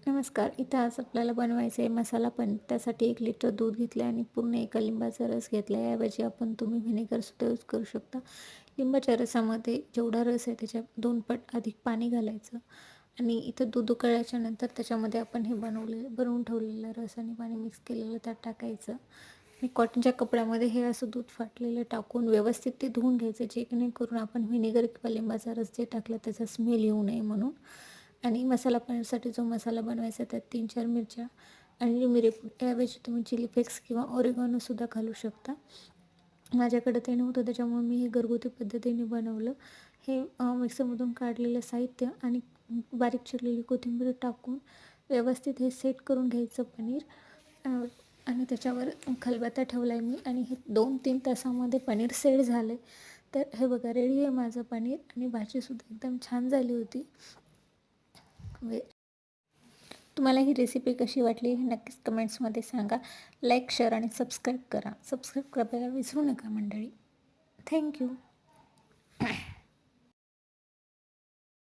नमस्कार. इथं आज आपल्याला बनवायचं आहे मसाला पनीर. त्यासाठी 1 लिटर दूध घेतलं आणि पूर्ण एका लिंबाचा रस घेतला. याऐवजी तुम्ही व्हिनेगरसुद्धा यूज करू शकता. लिंबाच्या रसामध्ये जेवढा रस आहे त्याच्या 2 पट अधिक पाणी घालायचं आणि इथं दूध उकळल्याच्या नंतर त्याच्यामध्ये आपण हे बनवून ठेवलेलं रस आणि पाणी मिक्स केलेलं त्यात टाकायचं आणि कॉटनच्या कपड्यामध्ये हे असं दूध फाटलेलं टाकून व्यवस्थित ते धुवून घ्यायचं, जेणेकरून आपण व्हिनेगर किंवा लिंबाचा रस जे टाकला त्याचा स्मेल येऊ नये म्हणून. आणि मसाला पनीरसाठी जो मसाला बनवायचा त्यात 3-4 मिरच्या आणि मिरेपूड त्याऐवजी तुम्ही चिली फ्लेक्स किंवा ऑरिगॅनोसुद्धा घालू शकता. माझ्याकडे ते नव्हतं त्याच्यामुळे मी हे घरगुती पद्धतीने बनवलं. हे मिक्सरमधून काढलेलं साहित्य आणि बारीक चिरलेली कोथिंबीर टाकून व्यवस्थित हे सेट करून घ्यायचं पनीर आणि त्याच्यावर खलबत्ता ठेवला आहे मी आणि हे 2-3 तासामध्ये पनीर सेट झालं. तर हे बघा रेडी आहे माझं पनीर आणि भाजीसुद्धा एकदम छान झाली होती. तुम्हाला ही रेसिपी कशी वाटली हे नक्कीच कमेंट्समध्ये सांगा. लाईक, शेअर आणि सबस्क्राईब करा. सबस्क्राईब करायला विसरू नका मंडळी. थँक्यू.